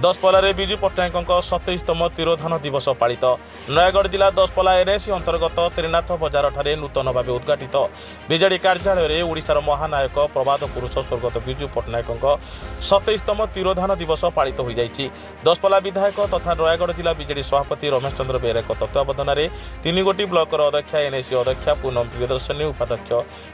दशपल्ला विजु पट्टनायक 27तम तिरोधान दिवस पालित। नयगढ़ जिला दशपल्ला एनएसी अंतर्गत त्रिनाथ बजार ठारे नूतन भाव उद्घाटित बीजेडी कार्यालय ओडिशार महानायक प्रबाद पुरुष स्वर्गत विजु पट्टनायक 27तम तिरोधान दिवस पालित हो जाइछि। दशपल्ला विधायक तथा नयगढ़ जिला बीजेडी सभापति रमेश चंद्र बेहेरा तत्वावधान में 3 गोटी ब्लॉक अध्यक्षा एनएसी अध्यक्षा पूनम प्रियदर्शनी उपाध्यक्ष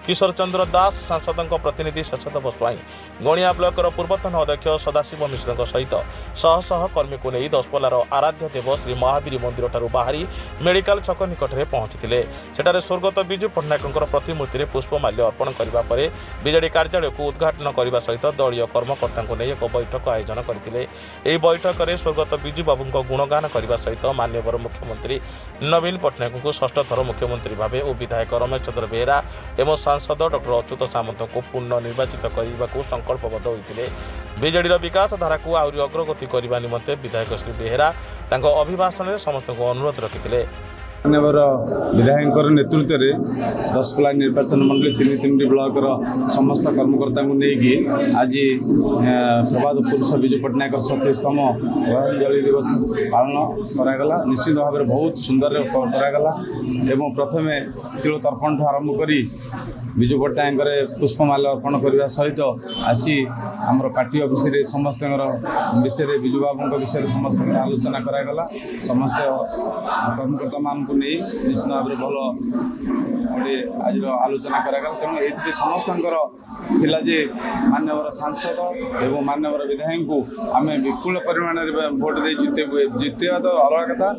किशोर चंद्र दास सांसद प्रतिनिधि शशदेव स्वाई गणिया ब्लॉक पूर्वतन अध्यक्ष सदाशिव मिश्र सहित शह शह कर्मी को नहीं दशपल्लार आराध्य देव श्री महावीर मंदिर ठारू बाहरी मेडिकल छक निकट में पहुंची सेठारे स्वर्गत विजु पट्टनायक प्रतिमूर्ति में पुष्पमाल्य अर्पण करने पर बीजेडी कार्यालय को उद्घाटन करने सहित दलीय कर्मकर्ता नहीं एक बैठक आयोजन करते। बैठक में स्वर्गत विजु बाबू गुणगान करने सहित माननीय मुख्यमंत्री नवीन पट्टनायक को षष्ठ थर मुख्यमंत्री भाव और विधायक रमेश चंद्र बेहेरा एवं सांसद डॉक्टर अच्युत सामंत को पुनः निर्वाचित करने को संकल्पबद्ध होते। बीजेडी विकास धारा को आहरी अग्रगति करने निमंते विधायक श्री बेहेरा अभिभाषण में समस्त को अनुरोध रखिते। मानवर विधायक नेतृत्व में दशपल्ला निर्वाचन मंडली 3 ब्लॉक समस्त कर्मकर्ता को लेकिन आज प्रबाद पुरुष विजु पट्टनायक 27तम श्रद्धांजलि दिवस पालन करागला। निश्चित भाव में बहुत सुंदर करागला एवं प्रथम तिल तर्पण आरंभ करी विजु पट्टनायक पुष्पमाल्य अर्पण करने सहित आसी आमर पार्टी ऑफिस रे समस्त विषय विजु बाबू विषय समस्त आलोचना करागला। समस्त कर्मकर्ता मान को नहीं निश्चित भाव में भल गोटे आज आलोचना करागला। तेणु ये समस्त जे माननीय सांसद एवं माननीय विधायक को आम विपुल परिमाण भोट दे जितेबा तो अलग कथा।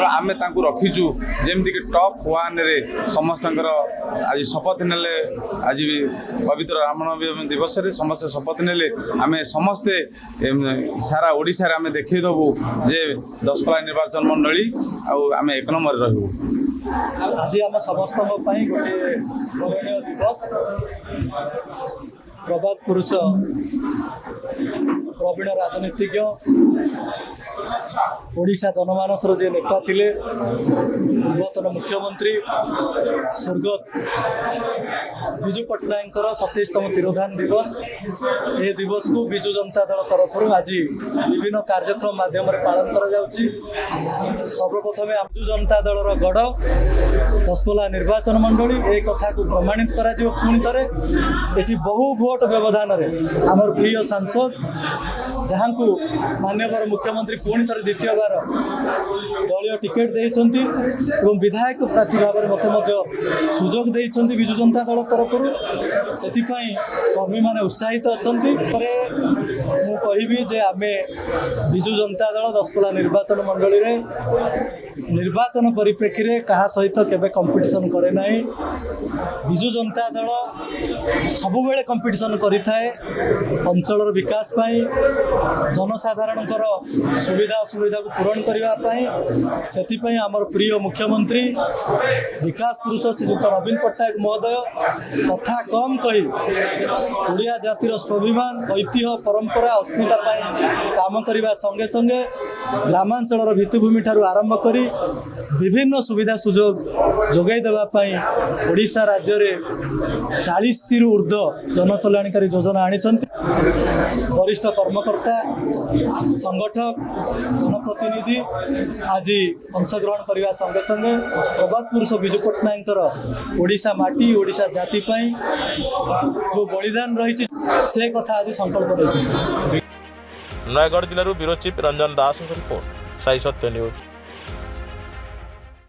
आम रखीचु जमीक टॉप 1 रे समस्त आज शपथ ने आज भी पवित्र रामनवमी दिवस रे समस्त शपथ ने आम समस्ते सारा ओडिशा रे आम देखई देबू जे दशपल्ला निर्वाचन मंडली आम 1 नंबर रहू। आज आम समस्त गोटे स्मरणीय दिवस प्रबाद पुरुष प्रवीण राजनीतिज्ञ ओडिशा जनमानसर जे नेता थिले पूर्वतन मुख्यमंत्री स्वर्गत विजु पट्टनायक 27तम तिरोधान दिवस। ये दिवस को विजु जनता दल तरफ आज विभिन्न कार्यक्रम माध्यम पालन करा जाउची। सर्वप्रथम विजु जनता दलर गढ़ दशपल्ला निर्वाचन मंडली ए कथा को प्रमाणित करा जिवो। पुणी थरे एठी बहु भोट व्यवधान रे आमर प्रिय सांसद जहां को माननीय मुख्यमंत्री पुणी थरे द्वितीय बार दलीय टिकेट देइछंती एवं विधायक प्रार्थी भाव में मत सुजोग देइछंती विजु जनता दल तरफ से कर्मी माने उत्साहित अछंती। मु कहिबी जे आमे विजु जनता दल दशपल्ला निर्वाचन मंडली रे निर्वाचन परिप्रेक्षी रे कहा सहित केबे कंपटीशन करे नाही। विजु जनता दल सबु बेले कंपटीशन करिथाए अंचल विकास पाई जनसाधारण सुविधा असुविधा को पूरण करने से आमर प्रिय मुख्यमंत्री विकास पुरुष श्रीयुक्त नवीन पट्टनायक महोदय कथा कम कही ओडिया जातिर स्वाभिमान ऐतिह्य परंपरा अस्मिता काम करने संगे संगे ग्रामांचल भित्तिभूमि ठारू आरंभ करी विभिन्न सुविधा सुजोग जोगाई देवाई ओडिशा राज्य में 40 रु ऊर्ध्व जनकल्याणकारी योजना आनी। वरिष्ठ कर्मकर्ता संगठक जनप्रतिनिधि आज अंशग्रहण करने संगे संगे प्रबाद पुरुष विजु पट्टनायक ओडिशा माटी ओडिशा जाति पाई जो बलिदान रही से कथा आज संकल्प रही। नयगढ़ जिलूर ब्यूरो चीफ रंजन दास रिपोर्ट साई सत्य न्यूज।